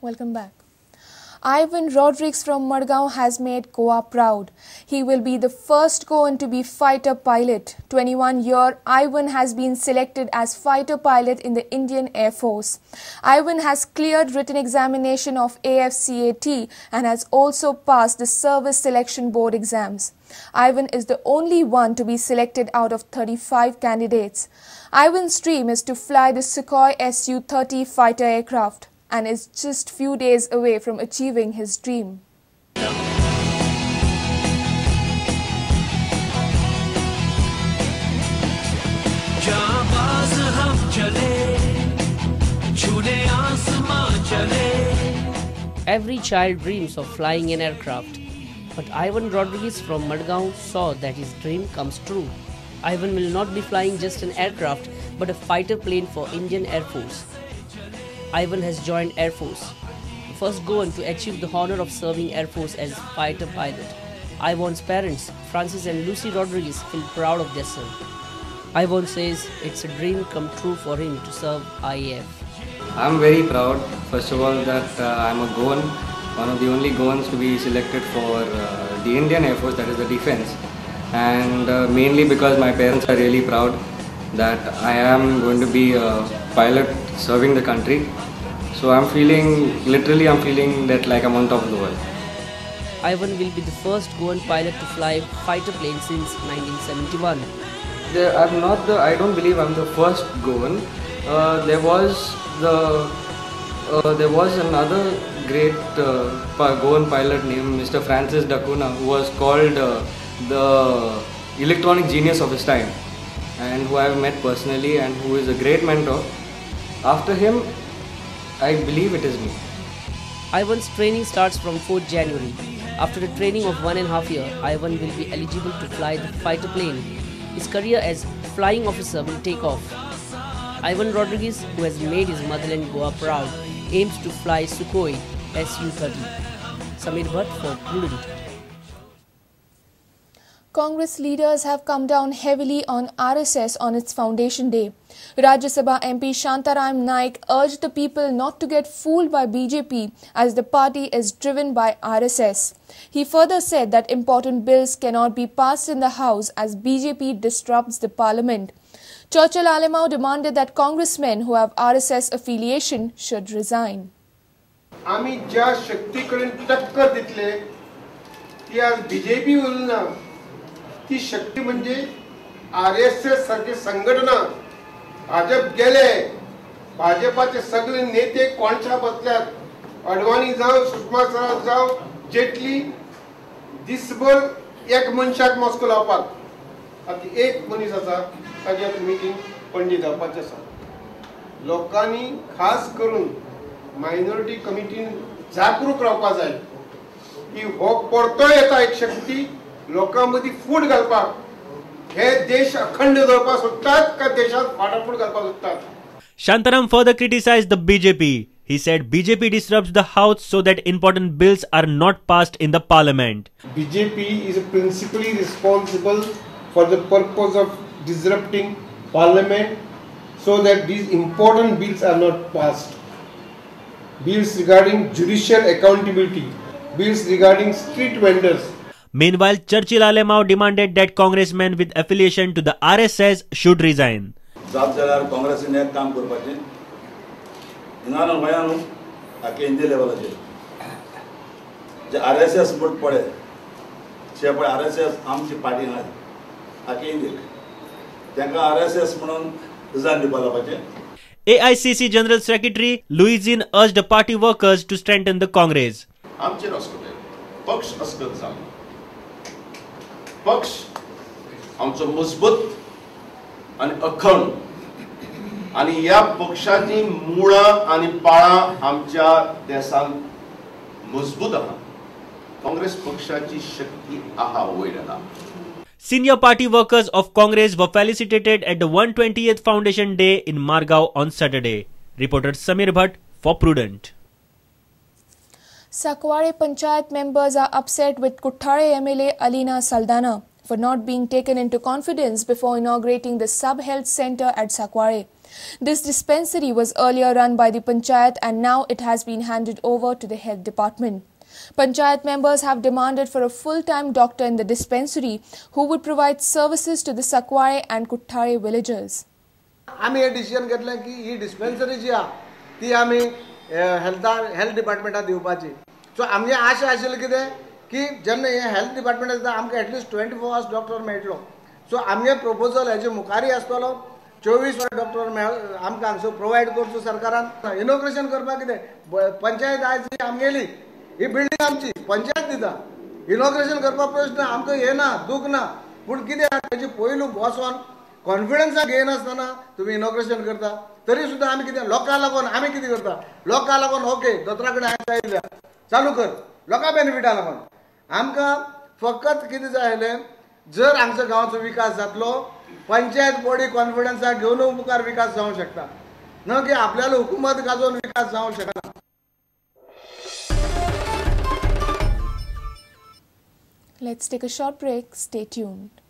Welcome back. Ivan Rodrigues from Madgaon has made Goa proud. He will be the first Goan to be fighter pilot. 21-year Ivan has been selected as fighter pilot in the Indian Air Force. Ivan has cleared written examination of AFCAT and has also passed the Service Selection Board exams. Ivan is the only one to be selected out of 35 candidates. Ivan's dream is to fly the Sukhoi Su-30 fighter aircraft and is just few days away from achieving his dream. Every child dreams of flying an aircraft, but Ivan Rodrigues from Madgaon saw that his dream comes true. Ivan will not be flying just an aircraft, but a fighter plane for Indian Air Force. Ivan has joined Air Force, the first Goan to achieve the honor of serving Air Force as fighter pilot. Ivan's parents, Francis and Lucy Rodrigues, feel proud of their son. Ivan says it's a dream come true for him to serve IAF. I'm very proud, first of all, that I'm a Goan, one of the only Goans to be selected for the Indian Air Force, that is the defense. And mainly because my parents are really proud that I am going to be a pilot serving the country. So I'm feeling that like I'm on top of the world. Ivan will be the first Goan pilot to fly fighter plane since 1971. I don't believe I'm the first Goan. There was another great Goan pilot named Mr. Francis D'Acunha, who was called the electronic genius of his time, and who I have met personally and who is a great mentor. After him, I believe it is me. Ivan's training starts from 4th January. After a training of 1.5 years, Ivan will be eligible to fly the fighter plane. His career as flying officer will take off. Ivan Rodrigues, who has made his motherland Goa proud, aims to fly Sukhoi Su-30. Samir Bhatt for Prudent. Congress leaders have come down heavily on RSS on its foundation day. Rajya Sabha MP Shantaram Naik urged the people not to get fooled by BJP as the party is driven by RSS. He further said that important bills cannot be passed in the House as BJP disrupts the parliament. Churchill Alemao demanded that congressmen who have RSS affiliation should resign. आम्ही ज्या शक्तीकडे टक्कर दिले ती आज BJP उरना ती शक्ती म्हणजे आरएसएस सारखी संघटना भाजप गेले भाजपाचे सगळे नेते कोणच्या बसल्यात अडवाणी जाव सुषमा स्वराज जाव जेटली दिसभर एक मनशाक मस्को लावपाक आता एक मनीस आसा ताजी मीटिंग पणजी जावपाचें आसा लोकांनी खास करून मायनॉरिटी कमिटीन जागरूक रावपाक जाय की हो परतो येता एक शक्ती लोकां मदीं फूट घालपाक हे देश अखंड दवरपाक सोदतात काय देशात फाटाफूट घालपाक सोदतात. Shantaram further criticized the BJP. He said BJP disrupts the House so that important bills are not passed in the parliament. BJP is principally responsible for the purpose of disrupting parliament so that these important bills are not passed. Bills regarding judicial accountability, bills regarding street vendors. Meanwhile, Churchill Alemao demanded that congressmen with affiliation to the RSS should resign. जाल्यार काँग्रेसीन एक काम करपाचें हिंगा न्हू गोंया न्हू आख्या इंडिया लेवलाचेर जे RSS म्हूण पळय ते पळय RSS आमची पार्टी ना आख्या इंडियेक तांकां RSS म्हणून रिजायन दिवपा लावपाचें. AICC General Secretary Louisin urged the party workers to strengthen the Congress. आमचेर असले पक्ष असकत जालो पक्ष आमचो मजबूत आणि अखंड आणि ह्या पक्षाची मुळां आणि पाळां आमच्या देशांत मजबूत आहा. काँग्रेस पक्षाची शक्ती आहा वयर आहा. Senior party workers of Congress were felicitated at the 120th Foundation Day in Margao on Saturday. Reporter Samir Bhatt for Prudent. Sakware Panchayat members are upset with Kuttare MLA Alina Saldana for not being taken into confidence before inaugurating the sub-health centre at Sakware. This dispensary was earlier run by the Panchayat and now it has been handed over to the Health Department. Panchayat members have demanded for a full-time doctor in the dispensary who would provide services to the Sakware and Kuttare villagers. आम्ही हे decision घेतलें की ही dispensary जी आहा ती आमी health डिपार्टमेंटाक दिवपाची. सो आमची आशा आशिल्ली कितें की जेन्ना हे हेल्थ डिपार्टमेंट आसता आमकां एटलीस्ट 24 hours डॉक्टर मेळटलो. सो आमगे प्रपोजल हेजे मुखारी आसतलो 24 वर डॉक्टर आमकां हांगसर प्रोवायड करचो सरकारान. इनॉग्रेशन करपाक कितें पंचायत आयज आमगेली ही बिल्डींग आमची पंचायत दिता. इनॉग्रेशन करपाक प्रश्न आमकां हे ना दूख ना पूण कितें तेजे पयलू बसोन कॉन्फिडन्साक घेयनासतना तुम्ही इनॉग्रेशन करता. तरी सुद्दां आमी कितें लोकांक लागून आमी कितें करता लोकांक लागून ओके दोतोरा कडेन आयल्या चालू कर लोकां बेनिफिटा लागून. आमकां फकत कितें जाय आसलें जर हांगसर गांवचो विकास जातलो पंचायत बॉडी कॉन्फिडन्साक घेवन मुखार विकास जावंक शकता न की आपल्याला हुकूमत गाजोवन विकास जावंक शकना. Let's take a short break. Stay tuned.